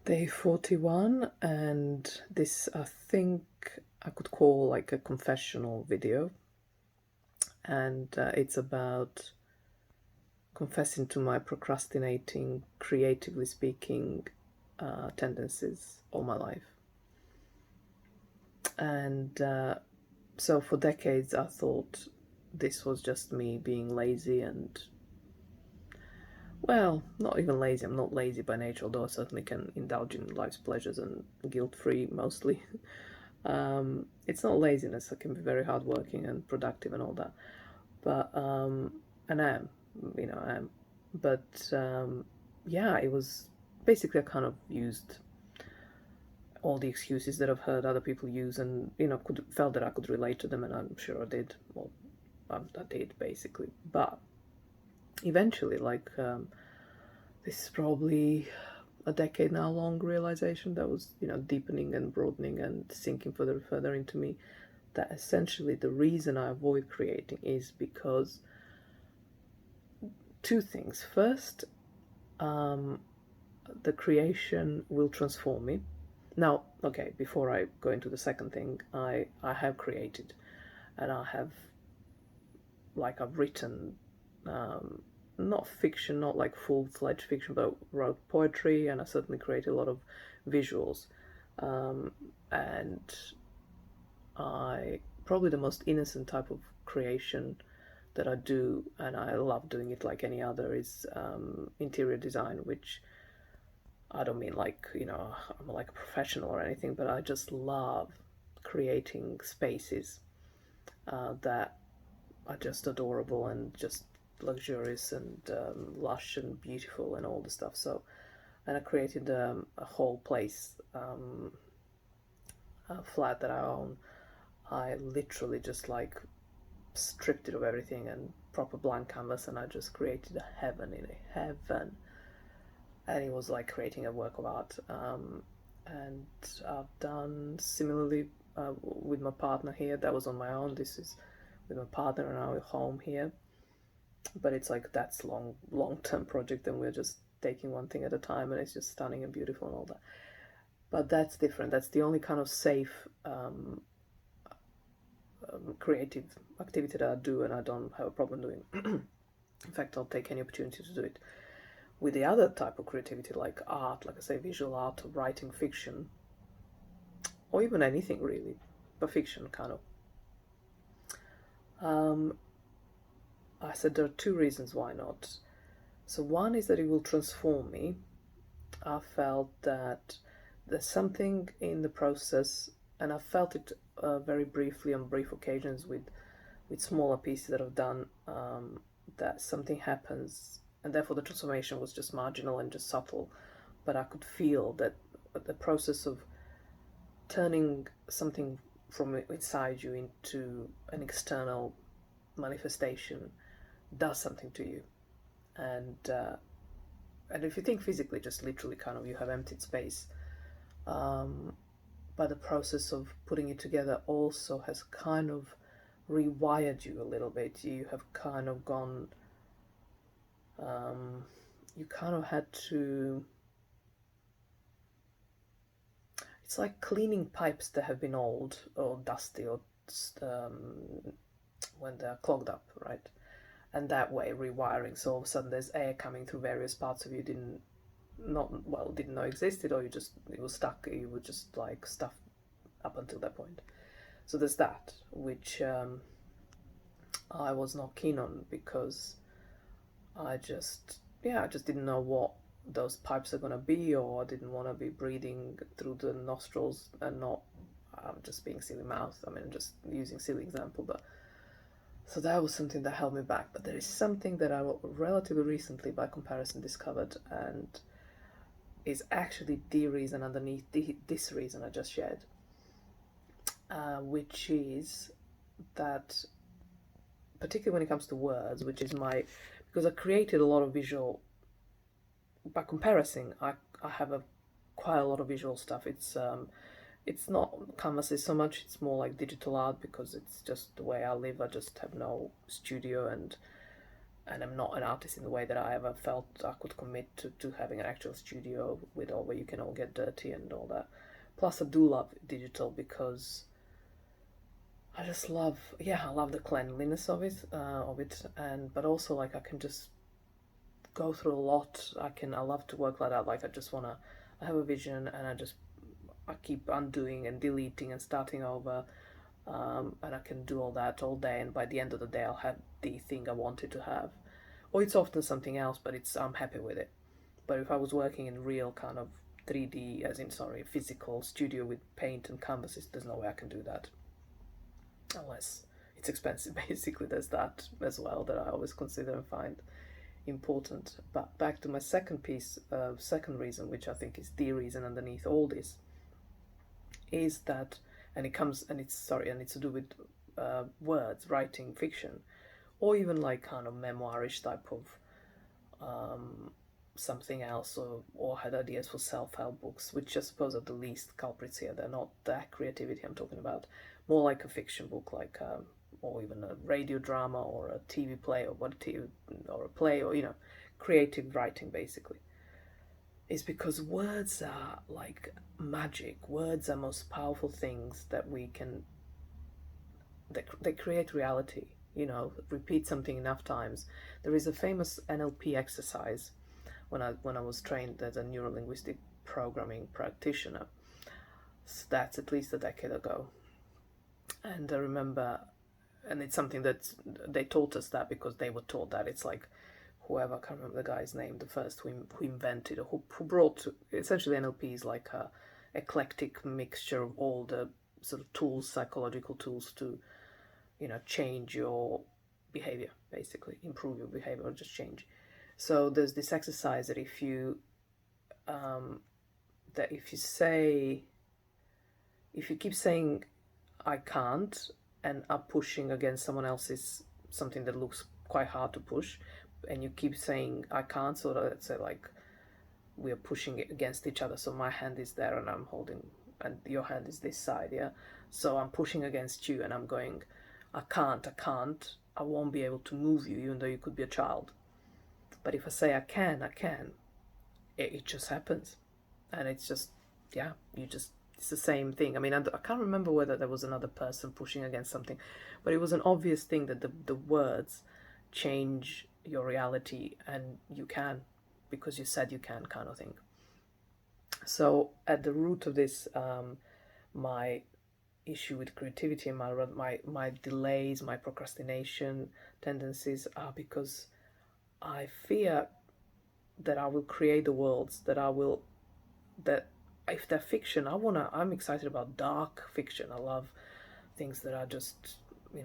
Day 41, and this I think I could call like a confessional video. And it's about confessing to my procrastinating, creatively speaking tendencies all my life. And so for decades, I thought this was just me being lazy and, well, not even lazy. I'm not lazy by nature, although I certainly can indulge in life's pleasures and guilt free mostly. It's not laziness. I can be very hardworking and productive and all that. But, and I am. But, yeah, it was basically I kind of used all the excuses that I've heard other people use and, felt that I could relate to them, and I'm sure I did. Well, I did basically. But eventually, this is probably a decade now long realization that was, deepening and broadening and sinking further and further into me, that essentially the reason I avoid creating is because two things. First, um, the creation will transform me. Now, okay, before I go into the second thing, I have created, and I have, like, I've written, um, not fiction, not like full fledged fiction, but wrote poetry, and I certainly created a lot of visuals. Um, and I probably the most innocent type of creation that I do, and I love doing it like any other, is interior design, which I don't mean like, I'm like a professional or anything, but I just love creating spaces that are just adorable and just luxurious and lush and beautiful and all the stuff. So, and I created a whole place, a flat that I own. I literally just like stripped it of everything and proper blank canvas, and I just created a heaven in a heaven, and it was like creating a work of art. And I've done similarly with my partner here. That was on my own. This is with my partner and our home here, but it's like that's long term project, and we're just taking one thing at a time, and it's just stunning and beautiful and all that. But that's different. That's the only kind of safe creative activity that I do, and I don't have a problem doing. In fact, I'll take any opportunity to do it. With the other type of creativity, like art, like I say, visual art, writing fiction, or even anything really, but fiction kind of. Um, I said there are two reasons why not. So one is that it will transform me. I felt that there's something in the process, and I felt it very briefly on brief occasions with smaller pieces that I've done. That something happens, and therefore the transformation was just marginal and just subtle, but I could feel that the process of turning something from inside you into an external manifestation does something to you. And uh, and if you think physically, just literally kind of you have emptied space, um, but the process of putting it together also has kind of rewired you a little bit. You have kind of gone, um, you kind of had to, it's like cleaning pipes that have been old or dusty or um, when they're clogged up, right? And that way rewiring. So all of a sudden there's air coming through various parts of you didn't know existed, or you just it was stuck. You were just like stuff up until that point. So there's that, which I was not keen on because I just didn't know what those pipes are gonna be, or I didn't want to be breathing through the nostrils and not. I'm just being silly mouth. I mean, I'm just using silly example, but so that was something that held me back. But there is something that I relatively recently, by comparison, discovered, and is actually the reason underneath this reason I just shared, which is that, particularly when it comes to words, which is my, because I created a lot of visual. By comparison, I have a quite a lot of visual stuff. It's not canvases so much. It's more like digital art because it's just the way I live. I just have no studio, and and I'm not an artist in the way that I ever felt I could commit to having an actual studio with all where you can all get dirty and all that. Plus, I do love digital because I just love, yeah, I love the cleanliness of it, and but also like I can just go through a lot. I love to work like that. Like I have a vision, and I keep undoing and deleting and starting over, and I can do all that all day. And by the end of the day, I'll have the thing I wanted to have, or it's often something else, but I'm happy with it. But if I was working in real kind of 3D, as in sorry, physical studio with paint and canvases, there's no way I can do that unless it's expensive. Basically, there's that as well that I always consider and find important. But back to my second piece, second reason, which I think is the reason underneath all this, is that, and it's to do with words, writing fiction, or even like kind of memoirish type of something else, or had ideas for self-help books, which I suppose are the least culprits here. They're not that creativity I'm talking about, more like a fiction book, like or even a radio drama or a TV play or a play, or creative writing basically, is because words are like magic. Words are most powerful things that we can. They create reality. Repeat something enough times. There is a famous NLP exercise when I was trained as a neurolinguistic programming practitioner. So that's at least a decade ago, and I remember, and it's something that they taught us that because they were taught that. It's like whoever, I can't remember the guy's name, the first who invented or who brought essentially NLP is like a eclectic mixture of all the sort of tools, psychological tools to change your behavior, basically improve your behavior or just change. So there's this exercise that if you say, if you keep saying I can't and are pushing against someone else's something that looks quite hard to push, and you keep saying I can't, so let's say like we are pushing it against each other, so my hand is there and I'm holding, and your hand is this side, yeah, so I'm pushing against you and I'm going I can't, I won't be able to move you even though you could be a child. But if I say I can, it just happens. And it's just, yeah, it's the same thing. I mean, I can't remember whether there was another person pushing against something, but it was an obvious thing that the words change your reality, and you can, because you said you can, kind of thing. So at the root of this, my issue with creativity and my delays, my procrastination tendencies are because I fear that I will create the worlds that if they're fiction, I'm excited about dark fiction. I love things that are just,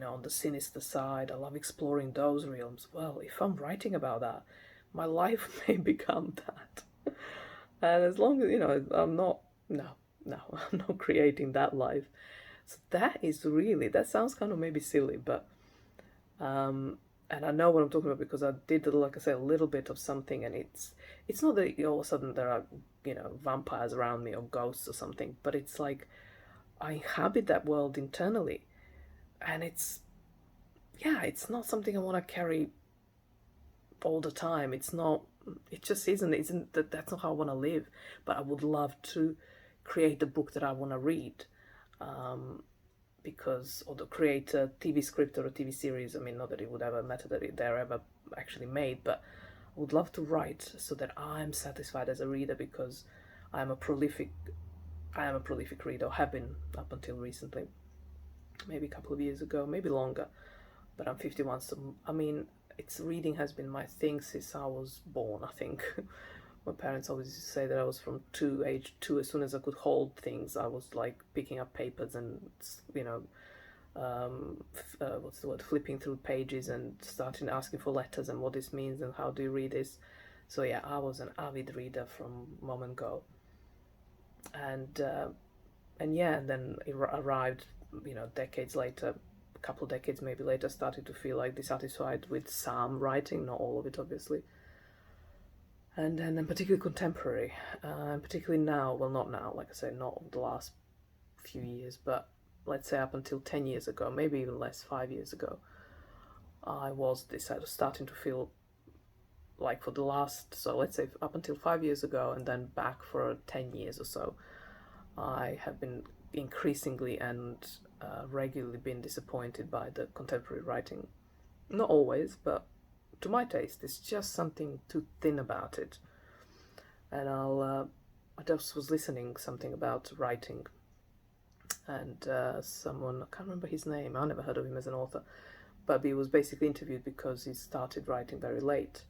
on the sinister side. I love exploring those realms. Well, if I'm writing about that, my life may become that. And as long as, I'm not, no, I'm not creating that life. So that sounds kind of maybe silly, but and I know what I'm talking about because I did, like I say, a little bit of something, and it's not that all of a sudden there are vampires around me or ghosts or something, but it's like I inhabit that world internally, and it's not something I want to carry all the time. It's not. It just isn't that. That's not how I want to live. But I would love to create the book that I want to read. Because, or to create a TV script or a TV series. I mean, not that it would ever matter that they're ever actually made, but I would love to write so that I'm satisfied as a reader, because I am a prolific reader, or have been up until recently, maybe a couple of years ago, maybe longer, but I'm 51, so I mean, reading has been my thing since I was born, I think. My parents always used to say that I was from age two, as soon as I could hold things, I was like picking up papers and, what's the word, flipping through pages and starting asking for letters and what this means and how do you read this. So yeah, I was an avid reader from moment go. And then it arrived, decades later, a couple of decades maybe later, started to feel like dissatisfied with some writing, not all of it obviously. And then particularly contemporary, and particularly now, well, not now, like I say, not the last few years, but let's say up until 10 years ago, maybe even less, 5 years ago, I was starting to feel like for the last, so let's say up until 5 years ago, and then back for 10 years or so, I have been increasingly and regularly been disappointed by the contemporary writing. Not always, but to my taste, it's just something too thin about it. And I just was listening something about writing, and someone, I can't remember his name, I never heard of him as an author, but he was basically interviewed because he started writing very late.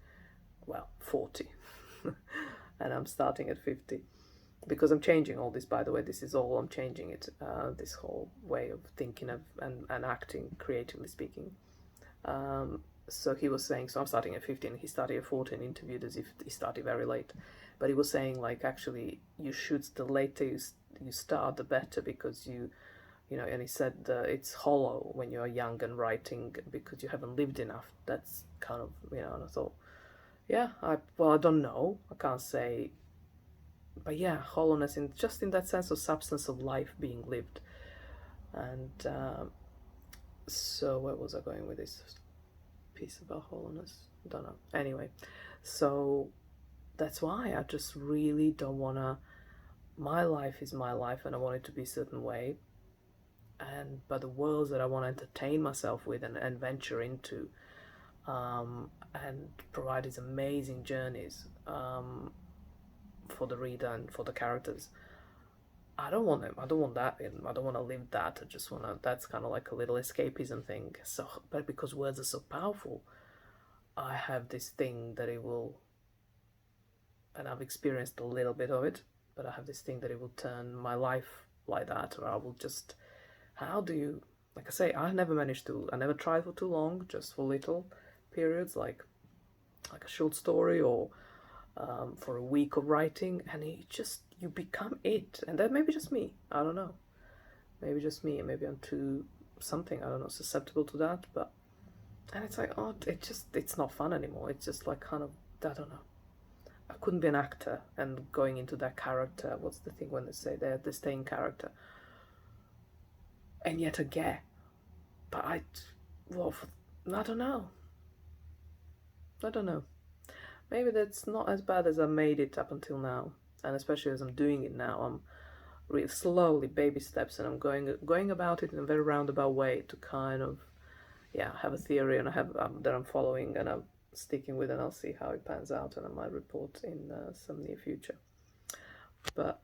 Well, 40. And I'm starting at 50. Because I'm changing all this, by the way, this is all, I'm changing it, this whole way of thinking of and acting, creatively speaking. So he was saying, so I'm starting at 15, he started at 14, interviewed as if he started very late. But he was saying, like, actually, you should, the later you start, the better, because you know, and he said it's hollow when you're young and writing because you haven't lived enough. That's kind of, you know, and I thought, yeah, I don't know, I can't say, but yeah, hollowness in just in that sense of substance of life being lived. And so where was I going with this piece about hollowness? I don't know. Anyway, so that's why I just really don't wanna. My life is my life, and I want it to be a certain way. But the worlds that I want to entertain myself with and venture into, and provide these amazing journeys for the reader and for the characters. I don't want them. I don't want that. I don't want to live that. I just want to. That's kind of like a little escapism thing. So, but because words are so powerful, I have this thing that it will, and I've experienced a little bit of it. But I have this thing that it will turn my life like that, or I will just. How do you? Like I say, I never managed to. I never tried for too long, just for little periods, like a short story or for a week of writing, and it just you become it, and that may be just me. I don't know. Maybe just me. Maybe I'm too something. I don't know, susceptible to that. But and it's like, oh, it's not fun anymore. It's just like kind of, I don't know. I couldn't be an actor and going into that character. What's the thing when they say they stay in character? And yet again, but well, I don't know. I don't know. Maybe that's not as bad as I made it up until now, and especially as I'm doing it now, I'm really slowly, baby steps, and I'm going about it in a very roundabout way to kind of, yeah, have a theory and I have that I'm following and I'm sticking with, and I'll see how it pans out, and I might report in some near future. But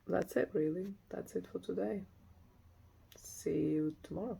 that's it, really. That's it for today. See you tomorrow.